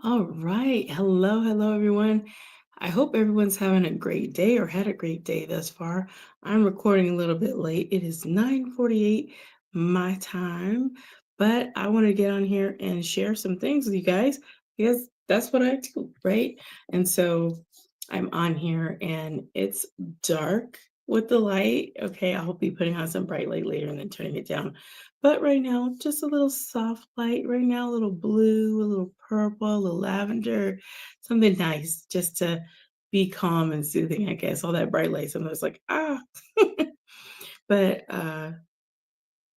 All right. Hello, everyone. I hope everyone's having a great day or had a great day thus far. I'm recording a little bit late. It is 9:48 my time, but I want to get on here and share some things with you guys because that's what I do, right? And so I'm on here and it's dark with the light. Okay, I'll be putting on some bright light later and then turning it down. But right now, just a little soft light. Right now, a little blue, a little purple, a little lavender, something nice just to be calm and soothing, I guess. All that bright light, sometimes like, ah. But I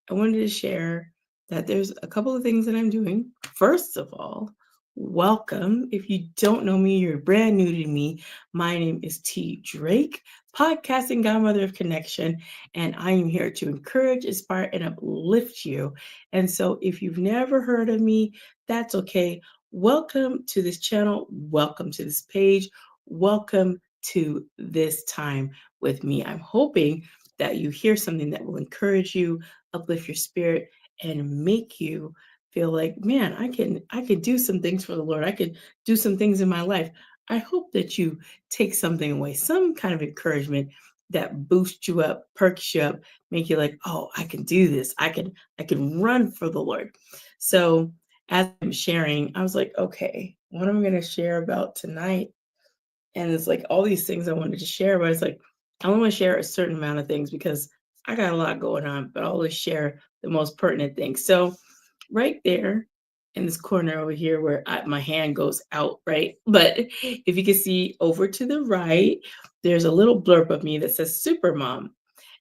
wanted to share that there's a couple of things that I'm doing. First of all, welcome. If you don't know me, you're brand new to me. My name is T. Drake, podcasting godmother of connection, and I am here to encourage, inspire, and uplift you. And so, if you've never heard of me, that's okay. Welcome to this channel. Welcome to this page. Welcome to this time with me. I'm hoping that you hear something that will encourage you, uplift your spirit, and make you feel like, man, I can do some things for the Lord. I could do some things in my life. I hope that you take something away, some kind of encouragement that boosts you up, perks you up, make you like, oh, I can do this. I can run for the Lord. So as I'm sharing, I was like, okay, what am I going to share about tonight? And it's like all these things I wanted to share, but it's like I only want to share a certain amount of things because I got a lot going on, but I'll always share the most pertinent things. So right there in this corner over here where my hand goes out, right? But if you can see over to the right, there's a little blurb of me that says Super Mom.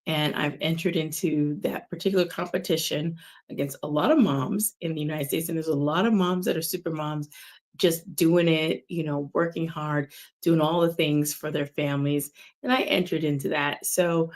And I've entered into that particular competition against a lot of moms in the United States. And there's a lot of moms that are super moms just doing it, working hard, doing all the things for their families. And I entered into that. So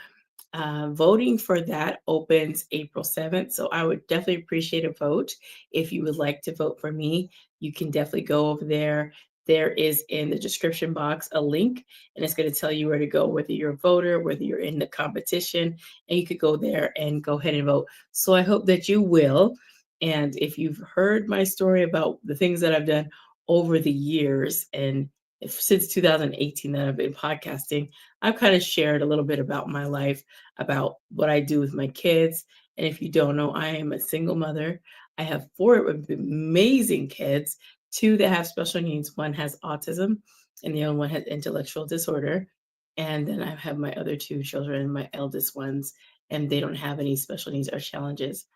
voting for that opens April 7th. So I would definitely appreciate a vote. If you would like to vote for me, you can definitely go over there. There is in the description box a link, and it's going to tell you where to go, whether you're a voter, whether you're in the competition, and you could go there and go ahead and vote. So I hope that you will. And if you've heard my story about the things that I've done over the years and since 2018 that I've been podcasting, I've kind of shared a little bit about my life, about what I do with my kids. And if you don't know, I am a single mother. I have four amazing kids, two that have special needs. One has autism, and the other one has intellectual disorder. And then I have my other two children, my eldest ones, and they don't have any special needs or challenges.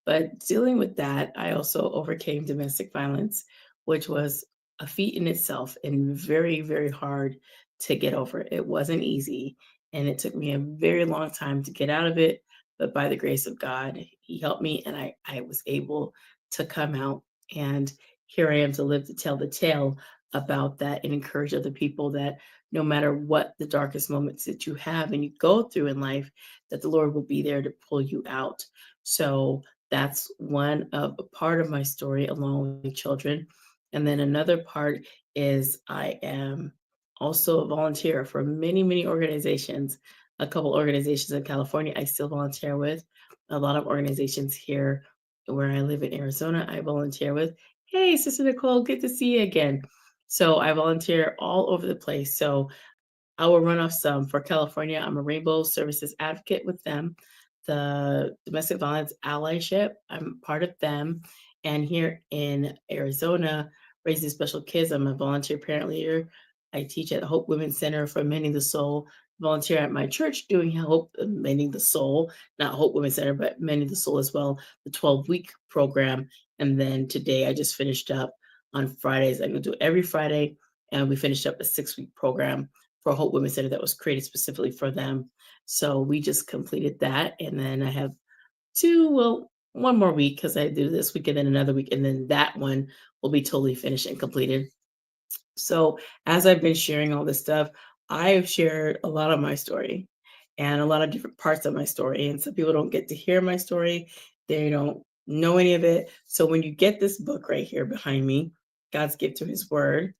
But dealing with that, I also overcame domestic violence, which was a feat in itself and very, very hard to get over. It wasn't easy. And it took me a very long time to get out of it. But by the grace of God, He helped me and I was able to come out. And here I am to live to tell the tale about that and encourage other people that no matter what the darkest moments that you have and you go through in life, that the Lord will be there to pull you out. So that's one of a part of my story along with my children. And then another part is I am also a volunteer for many, many organizations. A couple organizations in California I still volunteer with. A lot of organizations here where I live in Arizona, I volunteer with. Hey, Sister Nicole, good to see you again. So I volunteer all over the place. So I will run off some. For California, I'm a Rainbow Services advocate with them. The Domestic Violence Allyship, I'm part of them. And here in Arizona, Raising Special Kids, I'm a volunteer parent leader. I teach at Hope Women's Center for Mending the Soul. Volunteer at my church doing Hope Mending the Soul, not Hope Women's Center, but Mending the Soul as well, the 12-week program. And then today I just finished up on Fridays. I'm going to do it every Friday. And we finished up a 6-week program for Hope Women's Center that was created specifically for them. So we just completed that. And then I have one more week because I do this week and then another week. And then that one will be totally finished and completed. So as I've been sharing all this stuff, I've shared a lot of my story and a lot of different parts of my story. And some people don't get to hear my story. They don't know any of it. So when you get this book right here behind me, God's Gift to His Word,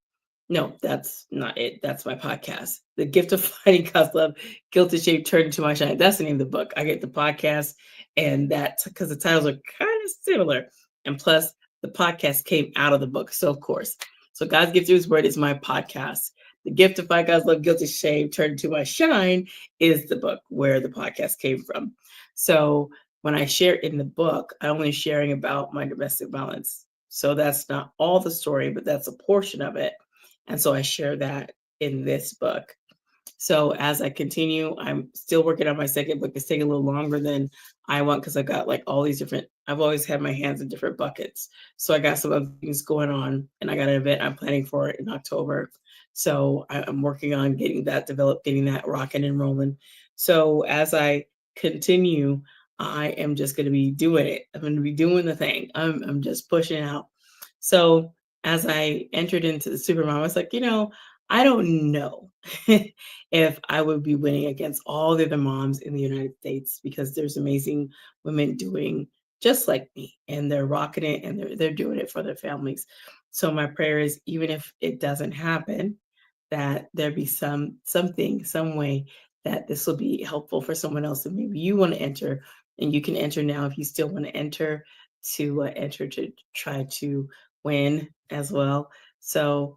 no, that's not it. That's my podcast. The Gift of Finding God's Love, Guilty Shape Turned into My Shine. That's the name of the book. I get the podcast and that because the titles are kind of similar. And plus, the podcast came out of the book. So, of course. So God's gift through his word is my podcast. The gift of Fight God's Love, Guilty Shame turned into my shine is the book where the podcast came from. So when I share in the book, I'm only sharing about my domestic violence. So that's not all the story, but that's a portion of it. And so I share that in this book. So as I continue, I'm still working on my second book. It's taking a little longer than I want because I got like all these different, I've always had my hands in different buckets. So I got some other things going on and I got an event I'm planning for in October. So I'm working on getting that developed, getting that rocking and rolling. So as I continue, I am just going to be doing it. I'm going to be doing the thing. I'm just pushing out. So as I entered into the Supermom, I was like, I don't know if I would be winning against all the other moms in the United States because there's amazing women doing just like me and they're rocking it and they're doing it for their families. So my prayer is even if it doesn't happen, that there be something, some way that this will be helpful for someone else. And maybe you want to enter and you can enter now if you still want to enter to try to win as well. So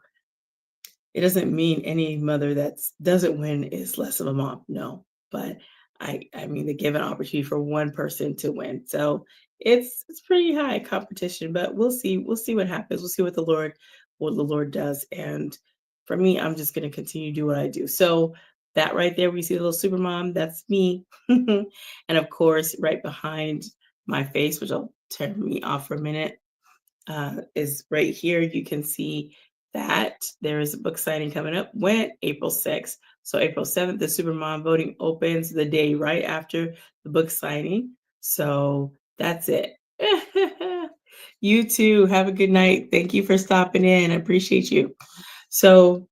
it doesn't mean any mother that doesn't win is less of a mom. No, but I mean they give an opportunity for one person to win. So it's pretty high competition, but we'll see. We'll see what happens. We'll see what the Lord does. And for me, I'm just gonna continue to do what I do. So that right there, we see the little super mom, that's me. And of course, right behind my face, which I'll turn me off for a minute, is right here. You can see that there is a book signing coming up when April 6th. So April 7th, the Supermom voting opens the day right after the book signing. So that's it. You too. Have a good night. Thank you for stopping in. I appreciate you. So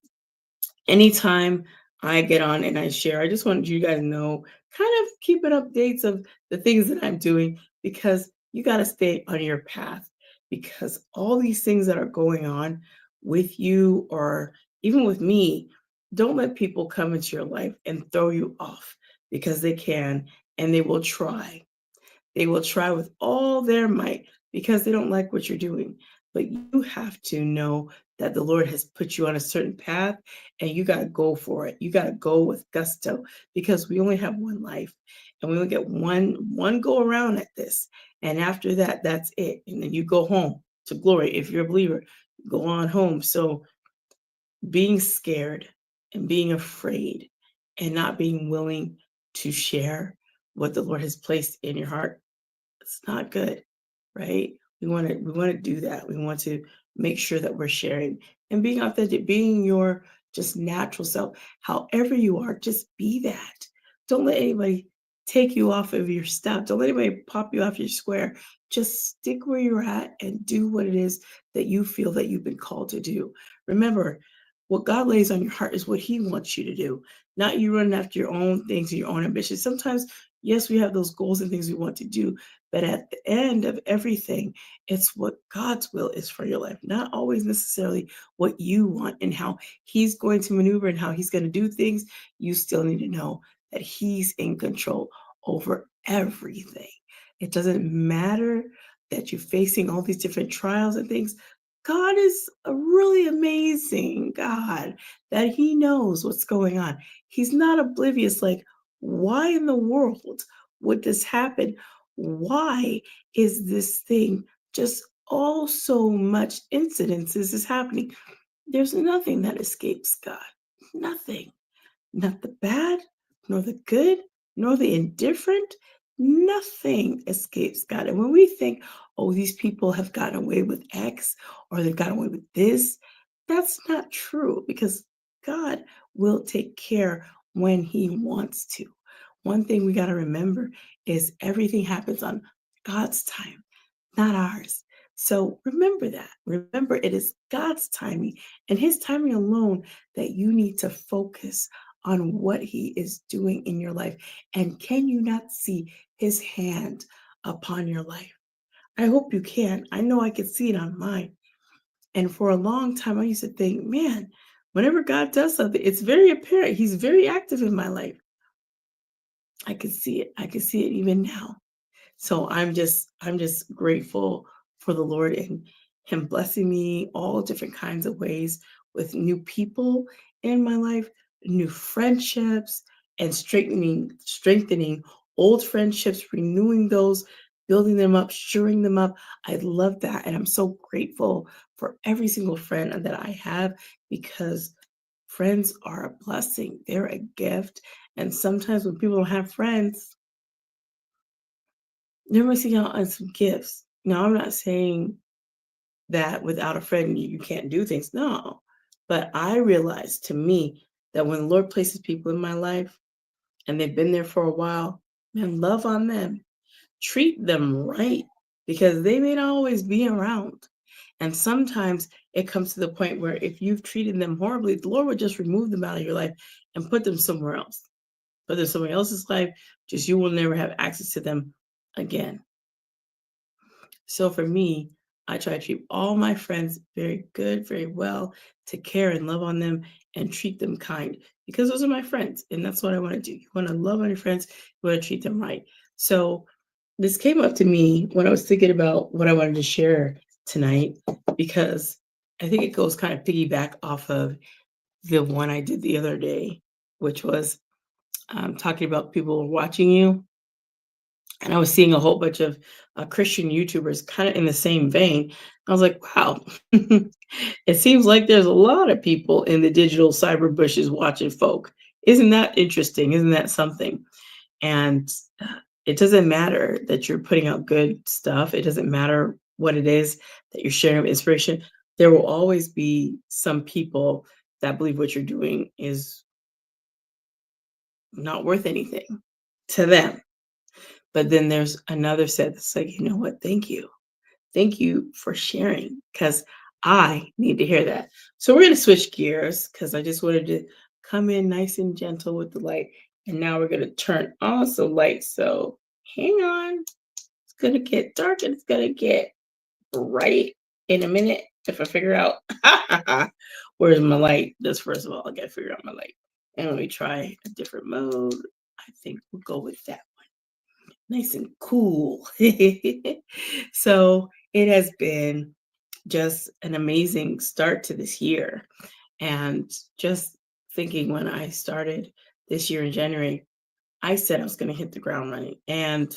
anytime I get on and I share, I just want you guys to know, kind of keeping updates of the things that I'm doing because you got to stay on your path because all these things that are going on with you or even with me, don't let people come into your life and throw you off because they can and they will try. They will try with all their might because they don't like what you're doing. But you have to know that the Lord has put you on a certain path and you got to go for it. You got to go with gusto because we only have one life and we only get one go around at this. And after that, that's it. And then you go home to glory. If you're a believer, go on home. So being scared and being afraid and not being willing to share what the Lord has placed in your heart, it's not good, right? We want to do that. We want to make sure that we're sharing and being authentic, being your just natural self. However you are, just be that. Don't let anybody take you off of your stuff. Don't let anybody pop you off your square. Just stick where you're at and do what it is that you feel that you've been called to do. Remember, what God lays on your heart is what He wants you to do, not you running after your own things and your own ambitions. Sometimes, yes, we have those goals and things we want to do, but at the end of everything, it's what God's will is for your life, not always necessarily what you want and how He's going to maneuver and how He's going to do things. You still need to know that He's in control over everything. It doesn't matter that you're facing all these different trials and things. God is a really amazing God that He knows what's going on. He's not oblivious, like, why in the world would this happen? Why is this thing just all so much incidences is happening? There's nothing that escapes God. Nothing. Not the bad, nor the good, nor the indifferent. Nothing escapes God. And when we think, oh, these people have gotten away with X or they've gotten away with this, that's not true because God will take care when He wants to. One thing we got to remember is everything happens on God's time, not ours. So remember that. Remember, it is God's timing and His timing alone that you need to focus on what He is doing in your life. And can you not see His hand upon your life? I hope you can. I know I can see it on mine. And for a long time, I used to think, man, whenever God does something, it's very apparent. He's very active in my life. I can see it. I can see it even now. So I'm just grateful for the Lord Him blessing me all different kinds of ways with new people in my life, new friendships, and strengthening old friendships, renewing those, building them up, shoring them up. I love that. And I'm so grateful for every single friend that I have because friends are a blessing. They're a gift. And sometimes when people don't have friends, they're missing out on some gifts. Now, I'm not saying that without a friend you can't do things. No. But I realize to me that when the Lord places people in my life and they've been there for a while, man, love on them. Treat them right because they may not always be around. And sometimes it comes to the point where if you've treated them horribly, the Lord would just remove them out of your life and put them somewhere else. Put them somebody else's life, just you will never have access to them again. So for me, I try to treat all my friends very good, very well, take care and love on them and treat them kind because those are my friends. And that's what I want to do. You want to love on your friends, you want to treat them right. So this came up to me when I was thinking about what I wanted to share tonight because I think it goes kind of piggyback off of the one I did the other day, which was talking about people watching you, and I was seeing a whole bunch of Christian YouTubers kind of in the same vein. I was like, wow, it seems like there's a lot of people in the digital cyber bushes watching folk. Isn't that interesting? Isn't that something? And it doesn't matter that you're putting out good stuff. It doesn't matter what it is that you're sharing of inspiration. There will always be some people that believe what you're doing is not worth anything to them. But then there's another set that's like, you know what? Thank you. Thank you for sharing because I need to hear that. So we're going to switch gears because I just wanted to come in nice and gentle with the light. And now we're going to turn on some light. So hang on. It's going to get dark and it's going to get bright in a minute if I figure out where's my light. Just first of all, I got to figure out my light. And let me try a different mode. I think we'll go with that. Nice and cool. So it has been just an amazing start to this year. And just thinking when I started this year in January, I said I was going to hit the ground running and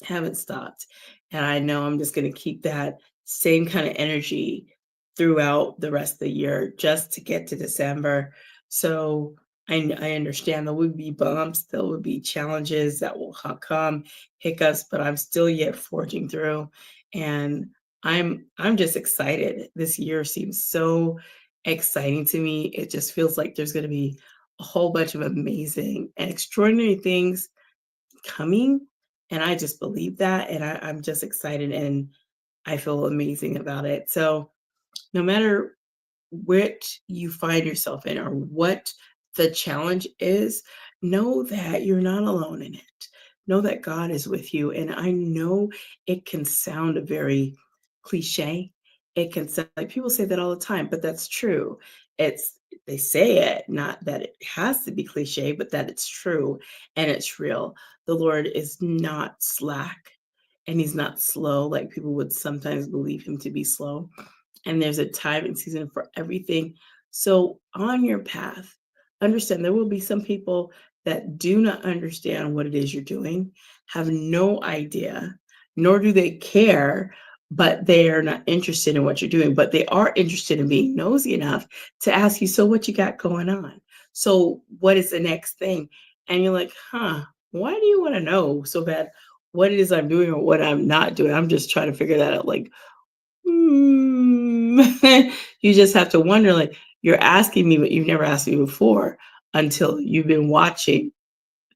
haven't stopped. And I know I'm just going to keep that same kind of energy throughout the rest of the year just to get to December. So I understand there would be bumps, there would be challenges that will come, hiccups, but I'm still yet forging through. And I'm just excited. This year seems so exciting to me. It just feels like there's going to be a whole bunch of amazing and extraordinary things coming. And I just believe that. And I'm just excited and I feel amazing about it. So no matter what you find yourself in or what the challenge is, know that you're not alone in it. Know that God is with you. And I know it can sound very cliche. It can sound like people say that all the time, but that's true. It's they say it, not that it has to be cliche, but that it's true and it's real. The Lord is not slack and he's not slow like people would sometimes believe him to be slow, and there's a time and season for everything. So, on your path, understand there will be some people that do not understand what it is you're doing, have no idea, nor do they care, but they are not interested in what you're doing. But they are interested in being nosy enough to ask you, so what you got going on? So, what is the next thing? And you're like, huh, why do you want to know so bad what it is I'm doing or what I'm not doing? I'm just trying to figure that out. Like, you just have to wonder, like, you're asking me what you've never asked me before until you've been watching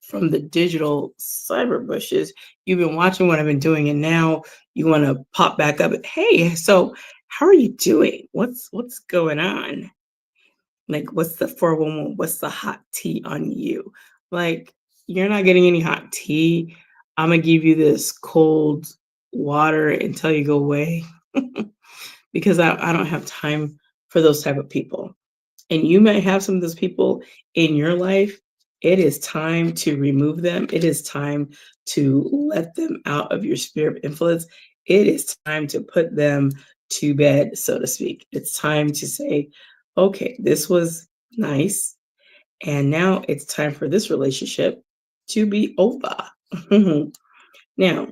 from the digital cyber bushes. You've been watching what I've been doing, and now you want to pop back up. Hey, so how are you doing? What's going on? Like, what's the 411? What's the hot tea on you? Like, you're not getting any hot tea. I'm gonna give you this cold water until you go away. Because I don't have time for those type of people. And you may have some of those people in your life. It is time to remove them. It is time to let them out of your sphere of influence. It is time to put them to bed, so to speak. It's time to say, okay, this was nice. And now it's time for this relationship to be over. Now,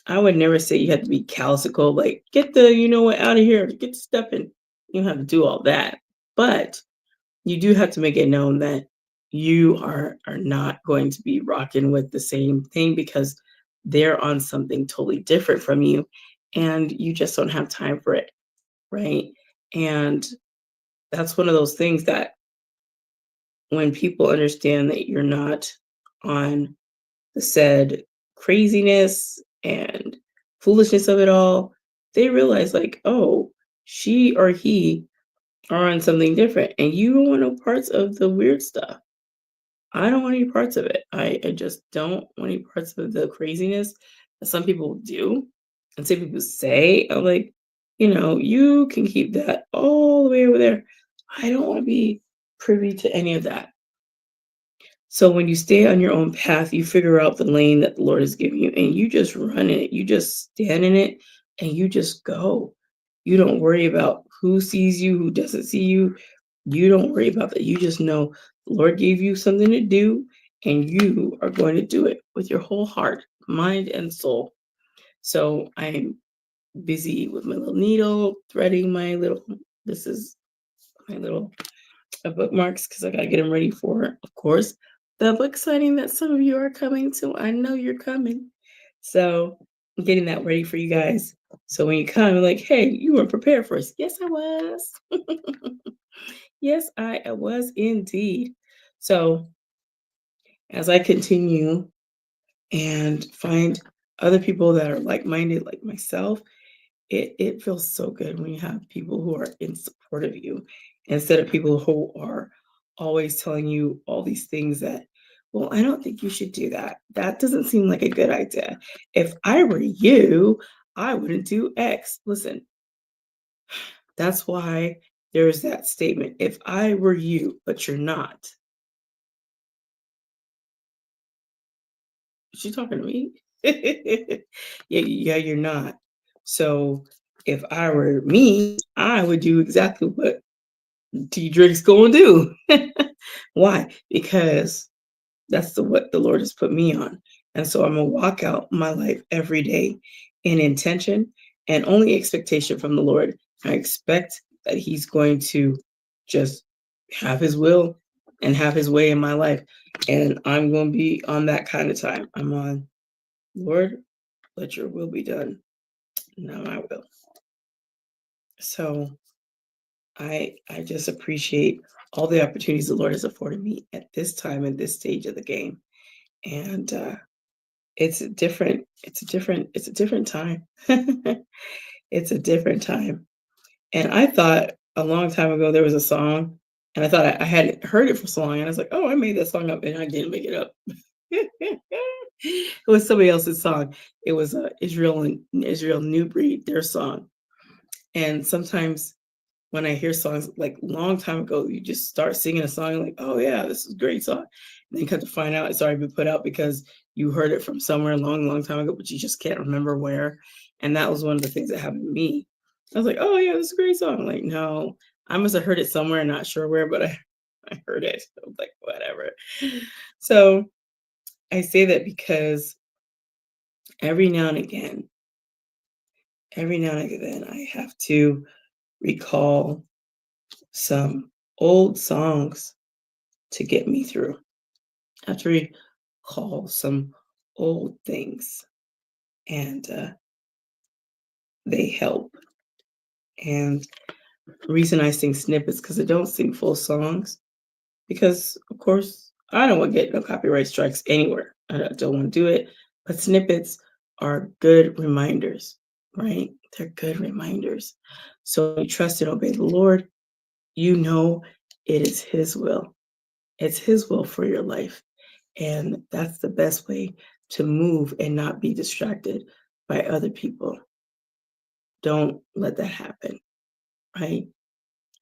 I would never say you have to be callosical, like, get the, you know what, out of here, get the stuff in. You don't have to do all that. But you do have to make it known that you are not going to be rocking with the same thing because they're on something totally different from you and you just don't have time for it, right? And that's one of those things that when people understand that you're not on the said craziness and foolishness of it all, they realize like, oh, she or he are on something different and you don't want no parts of the weird stuff. I don't want any parts of it. I just don't want any parts of the craziness that some people do and some people say. I'm like, you can keep that all the way over there. I don't want to be privy to any of that. So when you stay on your own path, you figure out the lane that the Lord has given you and you just run in it. You just stand in it and you just go. You don't worry about who sees you, who doesn't see you. You don't worry about that. You just know the Lord gave you something to do and you are going to do it with your whole heart, mind, and soul. So I'm busy with my little needle, threading this is my little bookmarks because I got to get them ready for, of course, the book signing that some of you are coming to. I know you're coming. So I'm getting that ready for you guys. So when you come, you're like, hey, you weren't prepared for us. Yes, I was. Yes, I was indeed. So as I continue and find other people that are like-minded like myself, it feels so good when you have people who are in support of you instead of people who are always telling you all these things that, well, I don't think you should do that. That doesn't seem like a good idea. If I were you, I wouldn't do X. Listen, that's why there's that statement. If I were you, but you're not. Is she talking to me? Yeah, you're not. So if I were me, I would do exactly what T Drake's gonna do. Why? Because that's what the Lord has put me on. And so I'm gonna walk out my life every day in intention and only expectation from the Lord. I expect that He's going to just have His will and have His way in my life. And I'm gonna be on that kind of time. I'm on, Lord, let your will be done. Not my will. So I just appreciate all the opportunities the Lord has afforded me at this time and this stage of the game. And it's a different time. It's a different time. And I thought a long time ago there was a song, and I thought I hadn't heard it for so long, and I was like, oh, I made that song up, and I didn't make it up. It was somebody else's song. It was Israel New Breed, their song. And sometimes when I hear songs like long time ago, you just start singing a song like, oh yeah, this is a great song. And then you come to find out it's already been put out because you heard it from somewhere a long, long time ago, but you just can't remember where. And that was one of the things that happened to me. I was like, oh yeah, this is a great song. I'm like, no, I must have heard it somewhere, not sure where, but I heard it. I was like, whatever. So I say that because every now and again, I have to recall some old songs to get me through. I have to recall some old things, and they help. And the reason I sing snippets because I don't sing full songs because, of course, I don't want to get no copyright strikes anywhere. I don't want to do it. But snippets are good reminders, right? They're good reminders. So you trust and obey the Lord. You know it is His will. It's His will for your life. And that's the best way to move and not be distracted by other people. Don't let that happen, right?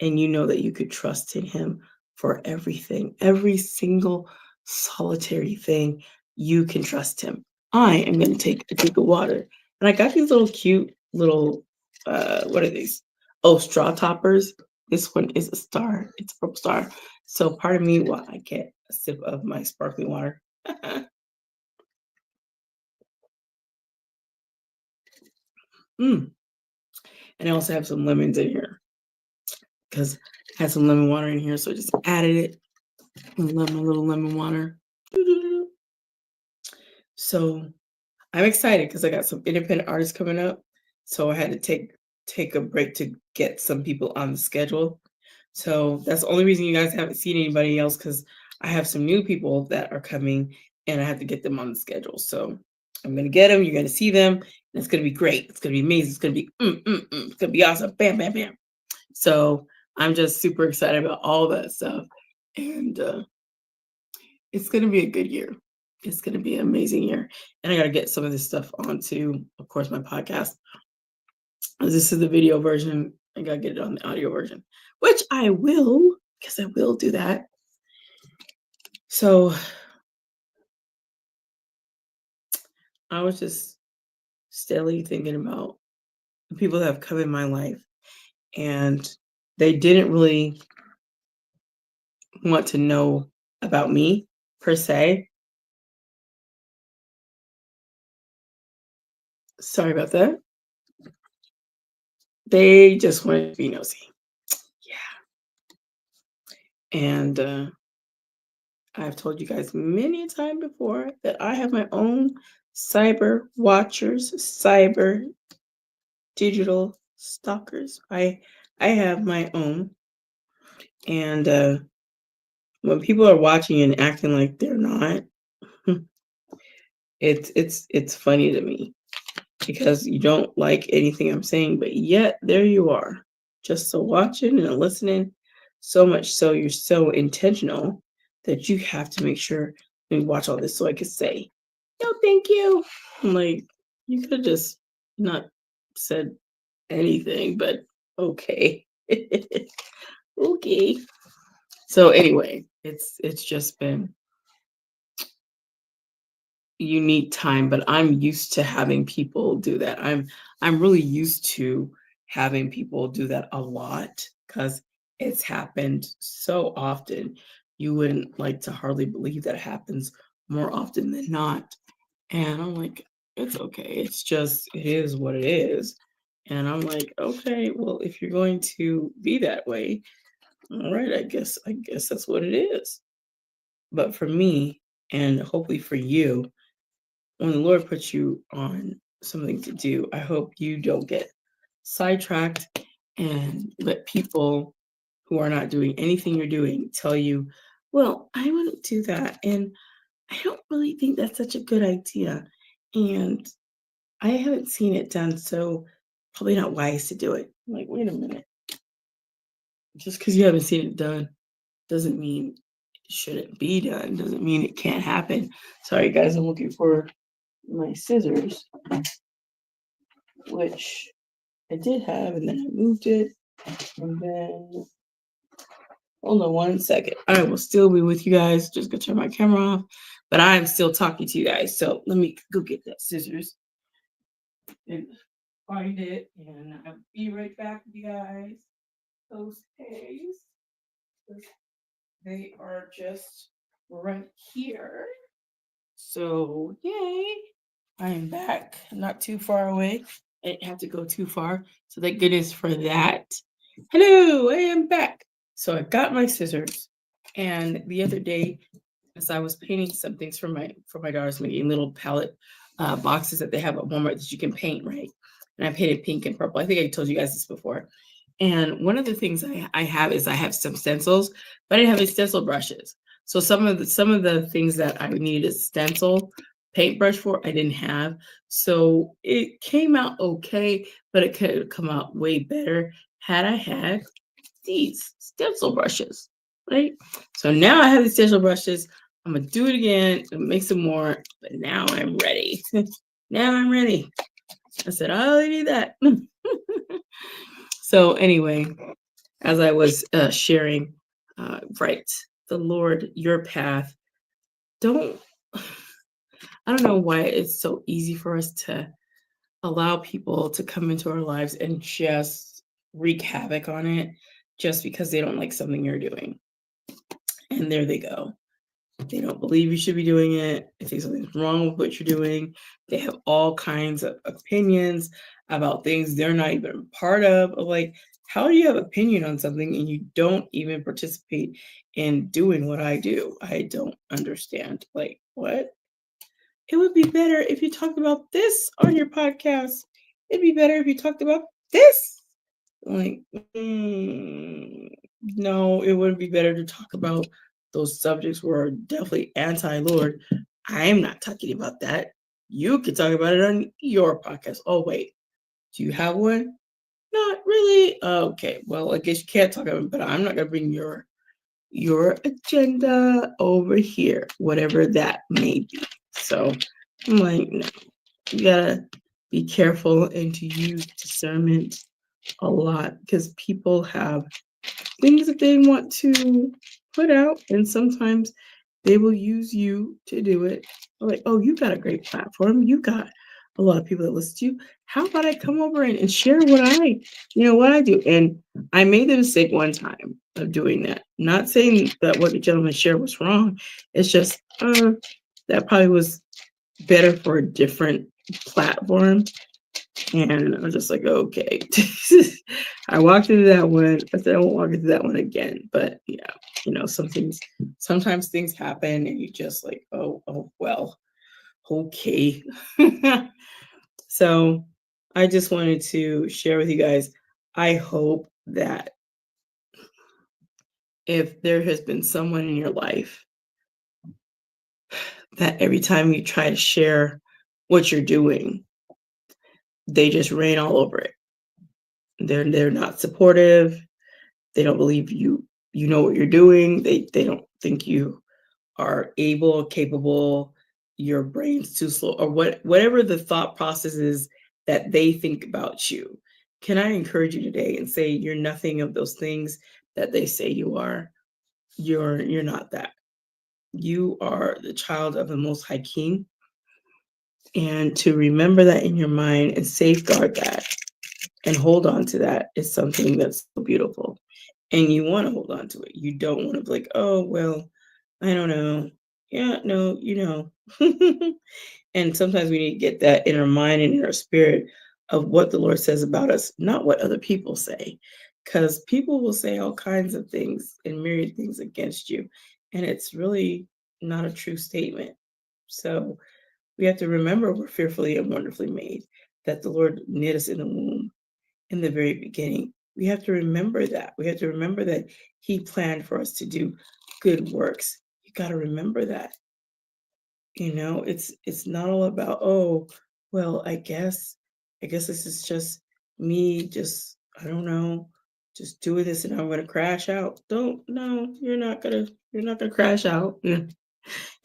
And you know that you could trust in Him for everything, every single solitary thing, you can trust Him. I am going to take a drink of water. And I got these little cute little what are these? Oh, straw toppers. This one is a star. It's a purple star. So pardon me while I get a sip of my sparkling water. Mm. And I also have some lemons in here because I had some lemon water in here, so I just added it. I love my little lemon water. So I'm excited because I got some independent artists coming up. So I had to take a break to get some people on the schedule. So that's the only reason you guys haven't seen anybody else, because I have some new people that are coming and I have to get them on the schedule. So I'm gonna get them. You're gonna see them, and it's gonna be great. It's gonna be amazing. It's gonna be it's gonna be awesome. Bam, bam, bam. So I'm just super excited about all that stuff, and it's gonna be a good year. It's gonna be an amazing year, and I gotta get some of this stuff onto, of course, my podcast. This is the video version. I gotta get it on the audio version, which I will, because I will do that. So I was just steadily thinking about the people that have come in my life, and they didn't really want to know about me per se. Sorry about that. They just wanted to be nosy. Yeah. And I've told you guys many a time before that I have my own cyber watchers, cyber digital stalkers. I have my own, and when people are watching and acting like they're not, it's funny to me because you don't like anything I'm saying, but yet there you are, just so watching and listening. So much so you're so intentional that you have to make sure we watch all this so I could say, "No, thank you." I'm like, you could have just not said anything, but okay. Okay. So anyway, it's just been unique time, but I'm used to having people do that. I'm really used to having people do that a lot because it's happened so often. You wouldn't like to hardly believe that happens more often than not. And I'm like, it's okay. It's just it is what it is. And I'm like, okay, well, if you're going to be that way, all right, I guess that's what it is. But for me, and hopefully for you, when the Lord puts you on something to do, I hope you don't get sidetracked and let people who are not doing anything you're doing tell you, well, I wouldn't do that. And I don't really think that's such a good idea. And I haven't seen it done, so probably not wise to do it. I'm like, wait a minute. Just because you haven't seen it done doesn't mean it shouldn't be done, doesn't mean it can't happen. Sorry, guys, I'm looking for my scissors, which I did have, and then I moved it, and then hold on one second. I will still be with you guys. Just gonna turn my camera off, but I'm still talking to you guys. So let me go get that scissors and find it, and I'll be right back with you guys. Those days, they are just right here. So yay! I am back, not too far away. I didn't have to go too far. So thank goodness for that. Hello, I am back. So I got my scissors. And the other day, as I was painting some things for my daughter's making little palette boxes that they have at Walmart that you can paint, right? And I painted pink and purple. I think I told you guys this before. And one of the things I have is I have some stencils, but I didn't have any stencil brushes. So some of the things that I would need a stencil paintbrush for, I didn't have. So it came out okay, but it could have come out way better had I had these stencil brushes, right? So now I have the stencil brushes. I'm gonna do it again and make some more, but now I'm ready. Now I'm ready. I said, I only need that. So anyway, as I was sharing, right, the Lord, your path. Don't, I don't know why it's so easy for us to allow people to come into our lives and just wreak havoc on it just because they don't like something you're doing. And there they go. They don't believe you should be doing it. They think something's wrong with what you're doing. They have all kinds of opinions about things they're not even part of. Like, how do you have opinion on something and you don't even participate in doing what I do? I don't understand. Like, what? It would be better if you talked about this on your podcast. It'd be better if you talked about this. Like, no, it wouldn't be better to talk about those subjects were definitely anti-Lord. I'm not talking about that. You could talk about it on your podcast. Oh, wait. Do you have one? Not really. Okay. Well, I guess you can't talk about it, but I'm not gonna bring your agenda over here, whatever that may be. So I'm like, no, you gotta be careful and to use discernment a lot because people have things that they want to put out, and sometimes they will use you to do it. Like, oh, you got a great platform. You got a lot of people that listen to you. How about I come over and share what I do? And I made the mistake one time of doing that. Not saying that what the gentleman shared was wrong. It's just that probably was better for a different platform. And I was just like, okay. I walked into that one. I said, I won't walk into that one again. But yeah, sometimes things happen and you just like, oh, well, okay. So I just wanted to share with you guys. I hope that if there has been someone in your life that every time you try to share what you're doing, they just rain all over it. They're not supportive. They don't believe you know what you're doing. They don't think you are able, capable, your brain's too slow, or whatever the thought process is that they think about you. Can I encourage you today and say you're nothing of those things that they say you are? You're not that. You are the child of the Most High King. And to remember that in your mind and safeguard that and hold on to that is something that's so beautiful. And you want to hold on to it. You don't want to be like, oh, well, I don't know. Yeah, no, And sometimes we need to get that in our mind and in our spirit of what the Lord says about us, not what other people say. Because people will say all kinds of things and myriad things against you. And it's really not a true statement. So we have to remember we're fearfully and wonderfully made, that the Lord knit us in the womb in the very beginning. We have to remember that. We have to remember that He planned for us to do good works. You got to remember that. It's not all about, oh, well, I guess this is just me just, I don't know, just doing this and I'm gonna crash out. Don't No, you're not gonna crash out. You're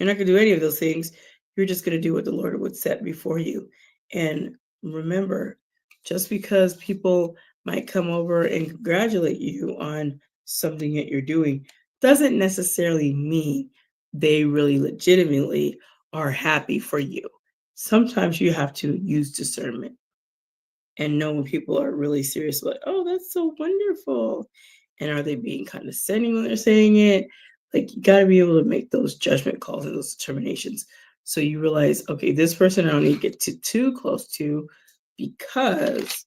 not going to do any of those things. You're just going to do what the Lord would set before you. And remember, just because people might come over and congratulate you on something that you're doing doesn't necessarily mean they really legitimately are happy for you. Sometimes you have to use discernment and know when people are really serious about, oh, that's so wonderful. And are they being condescending when they're saying it? Like, you got to be able to make those judgment calls and those determinations. So you realize, okay, this person I don't need to get too close to because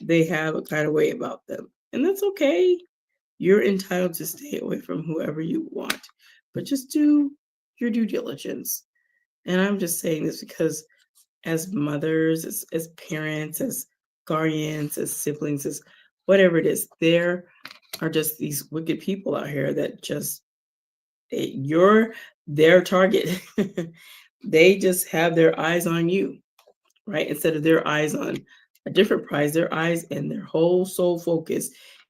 they have a kind of way about them. And that's okay. You're entitled to stay away from whoever you want, but just do your due diligence. And I'm just saying this because as mothers, as parents, as guardians, as siblings, as whatever it is, there are just these wicked people out here that just, you're their target. They just have their eyes on you, right? Instead of their eyes on a different prize, their eyes and their whole soul focus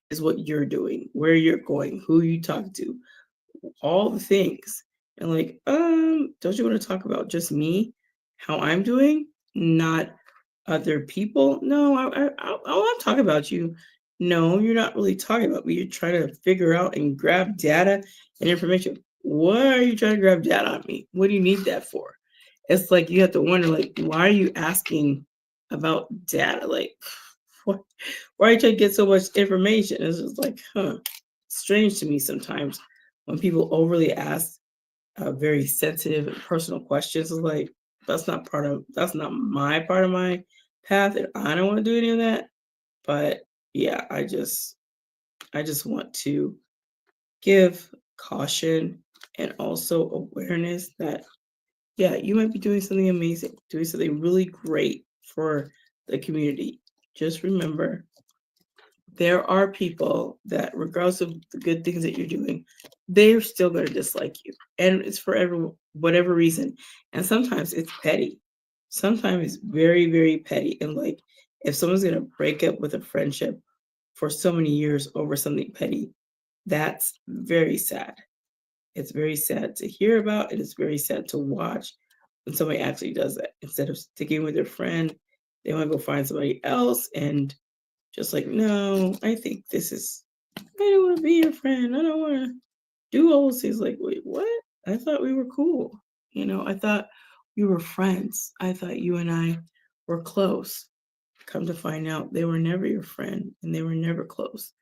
is what you're doing, where you're going, who you talk to, all the things. And like, don't you want to talk about just me, how I'm doing, not other people? No, I want to talk about you. No, you're not really talking about me. You're trying to figure out and grab data and information. What are you trying to grab data on me? What do you need that for? It's like you have to wonder, like, why are you asking about data. Like, why are you trying to get so much information? It's just like, strange to me sometimes when people overly ask very sensitive and personal questions. It's like, that's not my part of my path, and I don't want to do any of that. But yeah, I just want to give caution and also awareness that, yeah, you might be doing something amazing, doing something really great for the community. Just remember, there are people that, regardless of the good things that you're doing, they're still going to dislike you. And it's for whatever reason. And sometimes it's petty. Sometimes it's very, very petty. And like, if someone's going to break up with a friendship for so many years over something petty, that's very sad. It's very sad to hear about, and it's very sad to watch when somebody actually does that. Instead of sticking with their friend, they want to go find somebody else and just like, no, I think I don't want to be your friend. I don't want to do all those things. Like, wait, what? I thought we were cool. I thought we were friends. I thought you and I were close. Come to find out, they were never your friend and they were never close.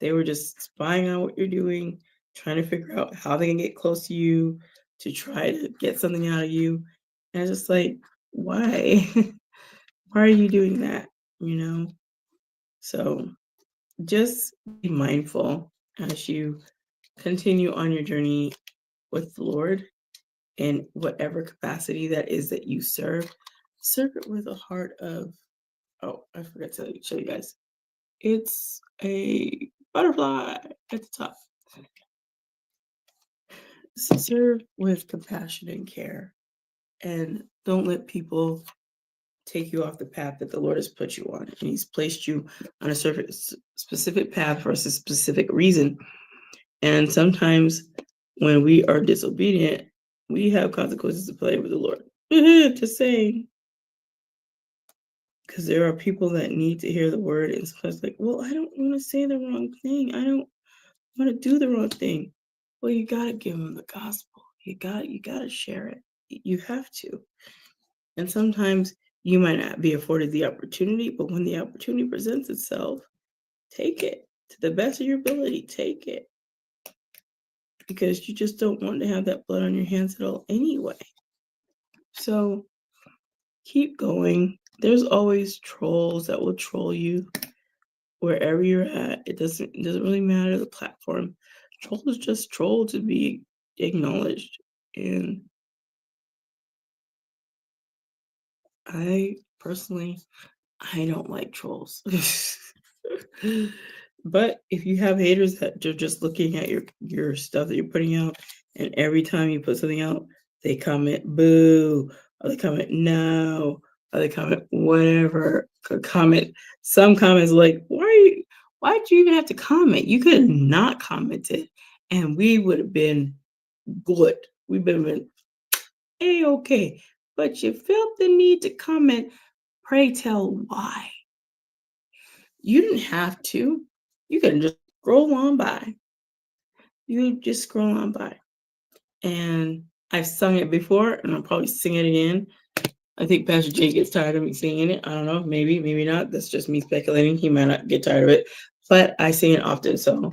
They were just spying on what you're doing, trying to figure out how they can get close to you to try to get something out of you. And it's just like, why? Why are you doing that? You know? So just be mindful as you continue on your journey with the Lord in whatever capacity that is that you serve. Serve it with a heart of, oh, I forgot to show you guys. It's a butterfly at the top. Serve with compassion and care, and don't let people take you off the path that the Lord has put you on. And He's placed you on a specific path for a specific reason. And sometimes when we are disobedient, we have consequences to play with the Lord. Just saying. Because there are people that need to hear the word, and sometimes like, well, I don't want to say the wrong thing. I don't want to do the wrong thing. Well, you gotta give them the gospel. You gotta share it. You have to. And sometimes you might not be afforded the opportunity, but when the opportunity presents itself, take it to the best of your ability. Take it, because you just don't want to have that blood on your hands at all anyway. So keep going. There's always trolls that will troll you wherever you're at. It doesn't really matter the platform. Troll is just troll to be acknowledged. And I personally, I don't like trolls. But if you have haters that are just looking at your stuff that you're putting out, and every time you put something out, they comment boo, or they comment no, or they comment whatever. Comment some comments like, why'd you even have to comment? You could have not commented, and we would have been good. We've been a-okay. But you felt the need to comment. Pray tell why. You didn't have to. You could just scroll on by. You just scroll on by. And I've sung it before, and I'll probably sing it again. I think Pastor Jay gets tired of me singing it. I don't know. Maybe not. That's just me speculating. He might not get tired of it. But I sing it often, so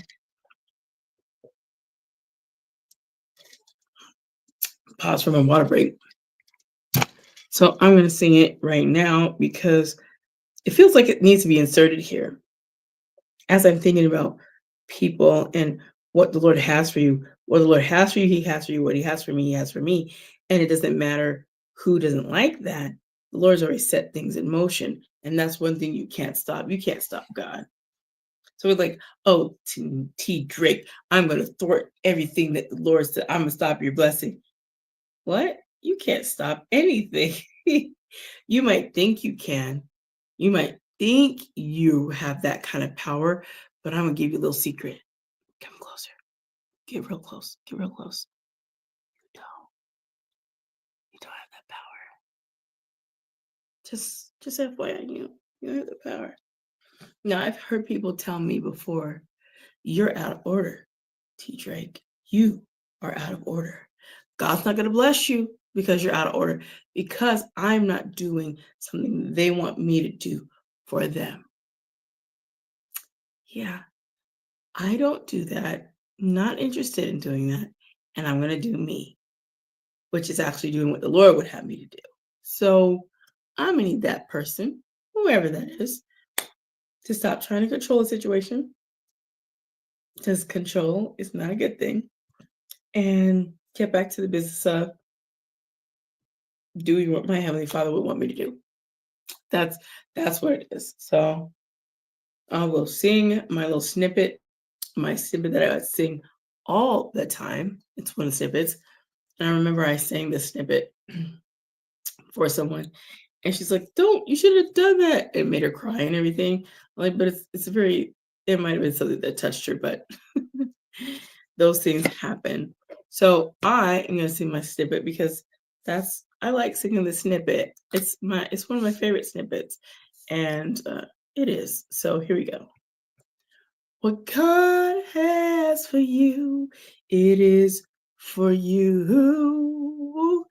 pause for my water break. So I'm going to sing it right now because it feels like it needs to be inserted here. As I'm thinking about people and what the Lord has for you, what the Lord has for you, He has for you. What He has for me, He has for me. And it doesn't matter who doesn't like that. The Lord's already set things in motion. And that's one thing you can't stop. You can't stop God. So we're like, oh, T. Drake, I'm going to thwart everything that the Lord said. I'm going to stop your blessing. What? You can't stop anything. You might think you can. You might think you have that kind of power, but I'm going to give you a little secret. Come closer. Get real close. Get real close. You don't. You don't have that power. Just FYI, you don't have the power. Now, I've heard people tell me before, you're out of order, T. Drake. You are out of order. God's not going to bless you because you're out of order, because I'm not doing something they want me to do for them. Yeah, I don't do that. Not interested in doing that. And I'm going to do me, which is actually doing what the Lord would have me to do. So I'm going to need that person, whoever that is, to stop trying to control the situation, because control is not a good thing, and get back to the business of doing what my Heavenly Father would want me to do. That's that's what it is. So I will sing my little snippet, my snippet that I would sing all the time. It's one of the snippets. And I remember I sang this snippet for someone, and she's like, "Don't, you should have done that." It made her cry and everything. Like, but it's a very, it might have been something that touched her, but those things happen. So I am gonna sing my snippet because that's, I like singing the snippet. It's one of my favorite snippets, and it is. So here we go. What God has for you, it is for you.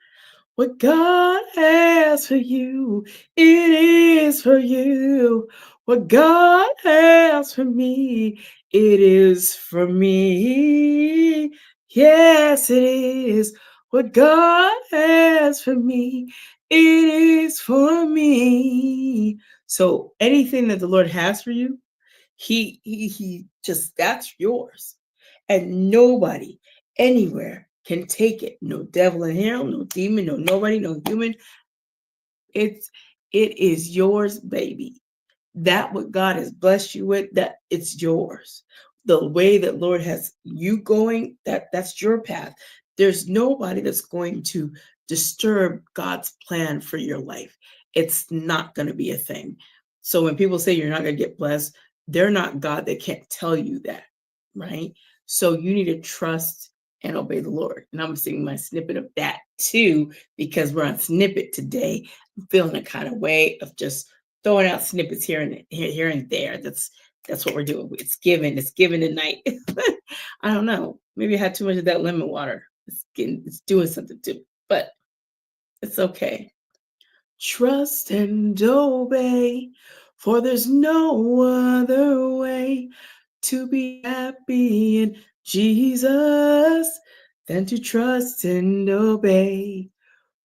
What God has for you, it is for you. What God has for me, it is for me. Yes, it is. What God has for me, it is for me. So anything that the Lord has for you, he just, that's yours. And nobody anywhere can take it. No devil in hell, no demon, no nobody, no human. It's it is yours, baby. That what God has blessed you with, that it's yours. The way that Lord has you going, that's your path. There's nobody that's going to disturb God's plan for your life. It's not going to be a thing. So when people say you're not going to get blessed, they're not God. They can't tell you that, right? So you need to trust and obey the Lord. And I'm singing my snippet of that too, because we're on snippet today. I'm feeling a kind of way of just throwing out snippets here and there. That's what we're doing. It's given tonight. I don't know. Maybe I had too much of that lemon water. It's doing something to me, but it's okay. Trust and obey, for there's no other way to be happy in Jesus than to trust and obey.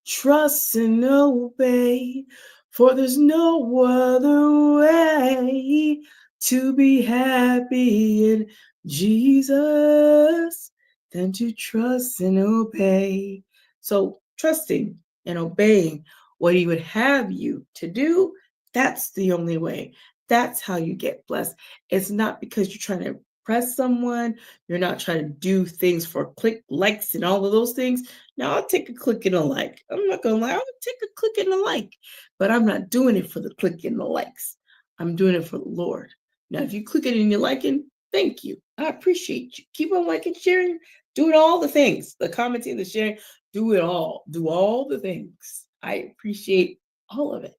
Trust and obey, for there's no other way to be happy in Jesus than to trust and obey. So, trusting and obeying what He would have you to do, that's the only way. That's how you get blessed. It's not because you're trying to impress someone, you're not trying to do things for click likes and all of those things. Now I'll take a click and a like. I'm not gonna lie, I'll take a click and a like, but I'm not doing it for the click and the likes. I'm doing it for the Lord. Now, if you click it and you're liking, thank you. I appreciate you. Keep on liking, sharing, doing all the things, the commenting, the sharing, do it all. Do all the things. I appreciate all of it.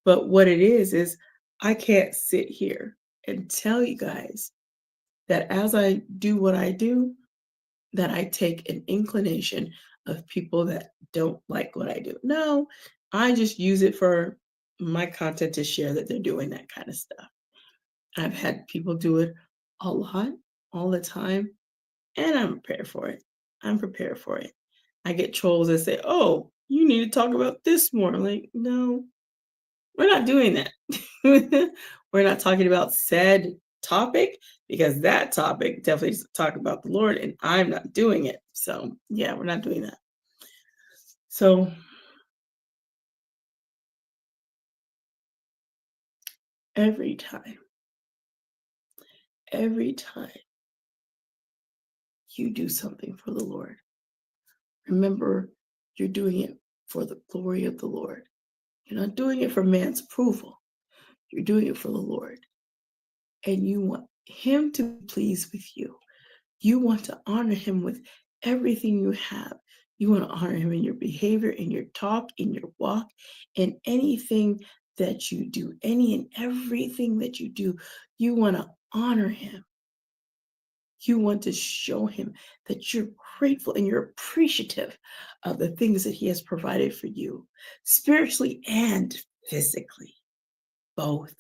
But what it is I can't sit here and tell you guys that as I do what I do, that I take an inclination of people that don't like what I do. No, I just use it for my content to share that they're doing that kind of stuff. I've had people do it a lot, all the time, and I'm prepared for it. I'm prepared for it. I get trolls that say, "Oh, you need to talk about this more." I'm like, no, we're not doing that. We're not talking about said topic, because that topic definitely is talk about the Lord, and I'm not doing it. So yeah, we're not doing that. So every time, every time you do something for the Lord, remember you're doing it for the glory of the Lord. You're not doing it for man's approval. You're doing it for the Lord. And you want Him to be pleased with you. You want to honor Him with everything you have. You want to honor Him in your behavior, in your talk, in your walk, in anything that you do, any and everything that you do. You want to honor Him. You want to show him that you're grateful and you're appreciative of the things that he has provided for you, spiritually and physically, both.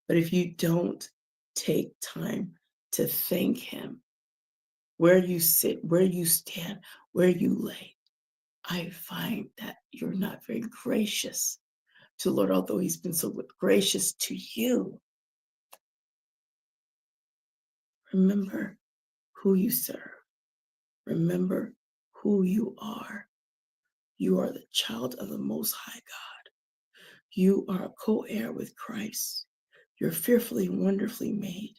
But if you don't take time to thank him, where you sit, where you stand, where you lay, I find that you're not very gracious to the Lord, although he's been so gracious to you. Remember who you serve. Remember who you are. You are the child of the Most High God. You are a co-heir with Christ. You're fearfully and wonderfully made.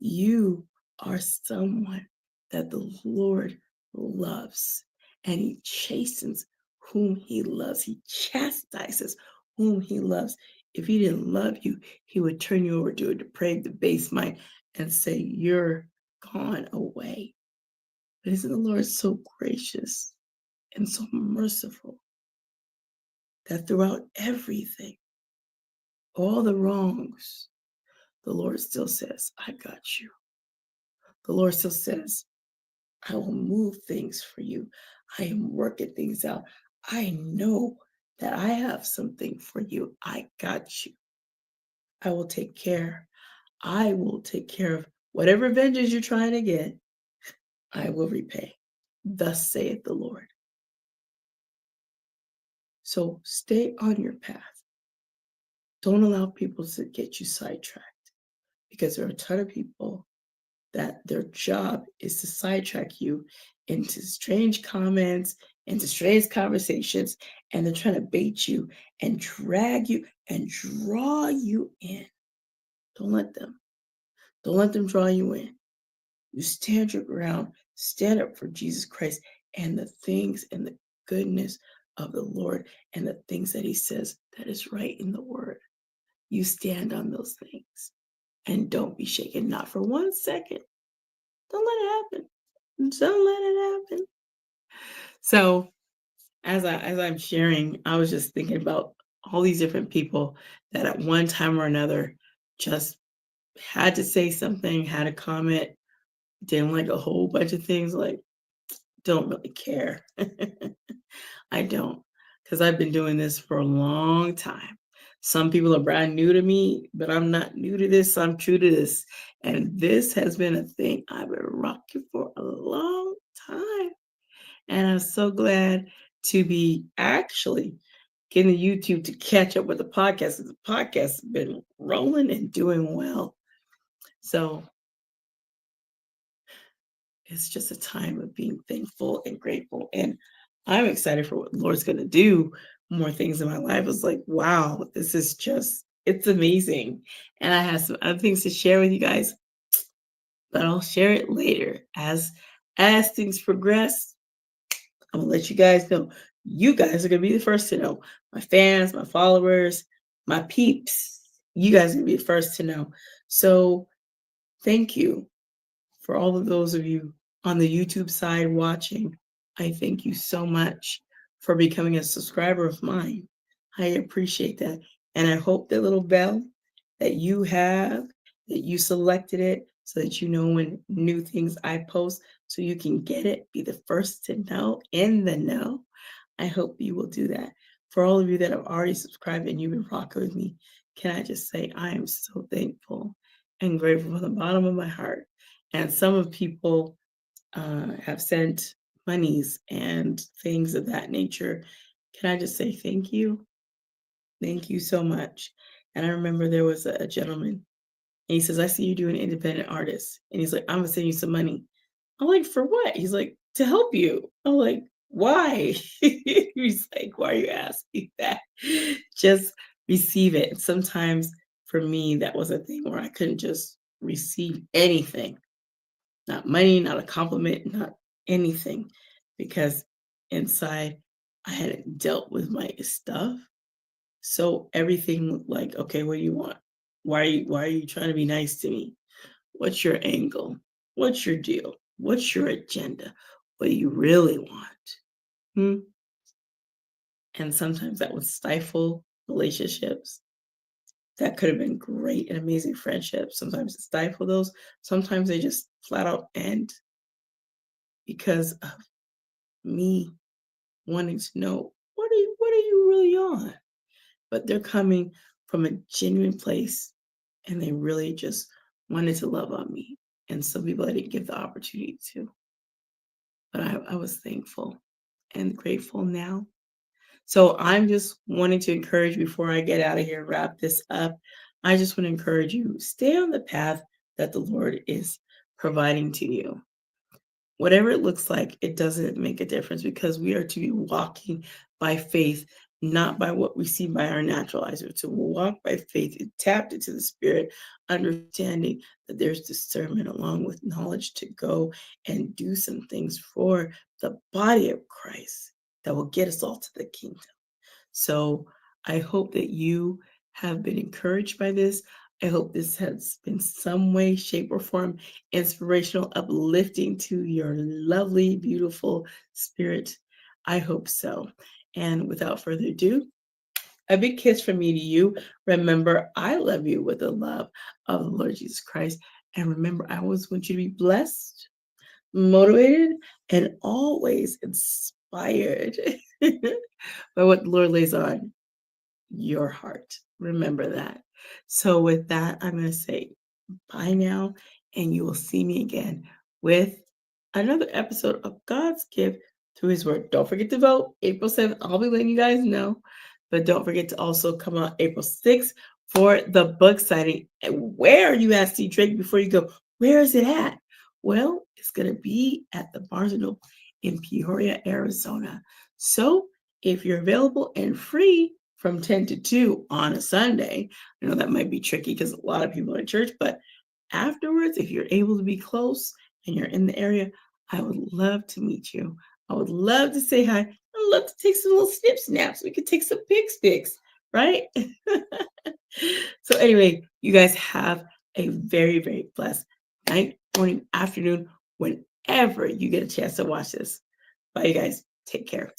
You are someone that the Lord loves, and he chastens whom he loves. He chastises whom he loves. If he didn't love you, he would turn you over to a depraved, debased mind and say, you're gone away. But isn't the Lord so gracious and so merciful that throughout everything, all the wrongs, the Lord still says, I got you. The Lord still says, I will move things for you. I am working things out. I know that I have something for you. I got you. I will take care. I will take care of whatever vengeance you're trying to get. I will repay. Thus saith the Lord. So stay on your path. Don't allow people to get you sidetracked, because there are a ton of people that their job is to sidetrack you into strange comments, into strange conversations, and they're trying to bait you and drag you and draw you in. Don't let them. Don't let them draw you in. You stand your ground, stand up for Jesus Christ and the things and the goodness of the Lord and the things that he says that is right in the word. You stand on those things and don't be shaken, not for 1 second. Don't let it happen. Don't let it happen. So as I'm sharing, I was just thinking about all these different people that at one time or another just had to say something, had a comment, didn't like a whole bunch of things, like don't really care. I don't, because I've been doing this for a long time. Some people are brand new to me, but I'm not new to this. I'm true to this. And this has been a thing I've been rocking for a long time. And I'm so glad to be actually getting the YouTube to catch up with the podcast. The podcast has been rolling and doing well. So it's just a time of being thankful and grateful. And I'm excited for what the Lord's going to do. More things in my life. It's like, wow, this is just, it's amazing. And I have some other things to share with you guys, but I'll share it later. As things progress, I'm gonna let you guys know. You guys are gonna be the first to know. My fans, my followers, my peeps. You guys are gonna be the first to know. So thank you for all of those of you on the YouTube side watching. I thank you so much for becoming a subscriber of mine. I appreciate that. And I hope that little bell that you have, that you selected it so that you know when new things I post, so you can get it, be the first to know, in the know. I hope you will do that. For all of you that have already subscribed and you've been rocking with me, can I just say I am so thankful and grateful from the bottom of my heart. And some of people have sent monies and things of that nature. Can I just say thank you? Thank you so much. And I remember there was a gentleman, and he says, I see you doing independent artists. And he's like, I'm gonna send you some money. I'm like, for what? He's like, to help you. I'm like, why? He's like, why are you asking that? Just receive it. And sometimes for me, that was a thing where I couldn't just receive anything, not money, not a compliment, not anything, because inside I hadn't dealt with my stuff. So everything looked like, okay, what do you want? Why are you trying to be nice to me? What's your angle? What's your deal? What's your agenda? What do you really want? Hmm? And sometimes that would stifle relationships. that could have been great and amazing friendships. Sometimes it stifle those. Sometimes they just flat out end because of me wanting to know what are you really on? But they're coming from a genuine place and they really just wanted to love on me. And some people I didn't give the opportunity to. But I was thankful and grateful now. So I'm just wanting to encourage before I get out of here, wrap this up. I just want to encourage you, stay on the path that the Lord is providing to you. Whatever it looks like, it doesn't make a difference because we are to be walking by faith, not by what we see by our natural eyes. We're to walk by faith and tapped into the Spirit, understanding that there's discernment along with knowledge to go and do some things for the body of Christ that will get us all to the kingdom. So I hope that you have been encouraged by this. I hope this has been some way, shape, or form inspirational, uplifting to your lovely, beautiful spirit. I hope so. And without further ado, a big kiss from me to you. Remember, I love you with the love of the Lord Jesus Christ. And remember, I always want you to be blessed, motivated, and always inspired by what the Lord lays on your heart. Remember that. So, with that, I'm going to say bye now, and you will see me again with another episode of God's gift through His Word. Don't forget to vote April 7th. I'll be letting you guys know, but don't forget to also come out April 6th for the book signing. And where, you ask T. Drake before you go, where is it at? Well, it's going to be at the Barnes & Noble in Peoria, Arizona. So, if you're available and free from 10 to 2 on a Sunday, I know that might be tricky because a lot of people are in church, but afterwards, if you're able to be close and you're in the area, I would love to meet you. I would love to say hi. I'd love to take some little snip snaps. We could take some pics, right? So anyway, you guys have a very, very blessed night, morning, afternoon, whenever you get a chance to watch this. Bye, you guys. Take care.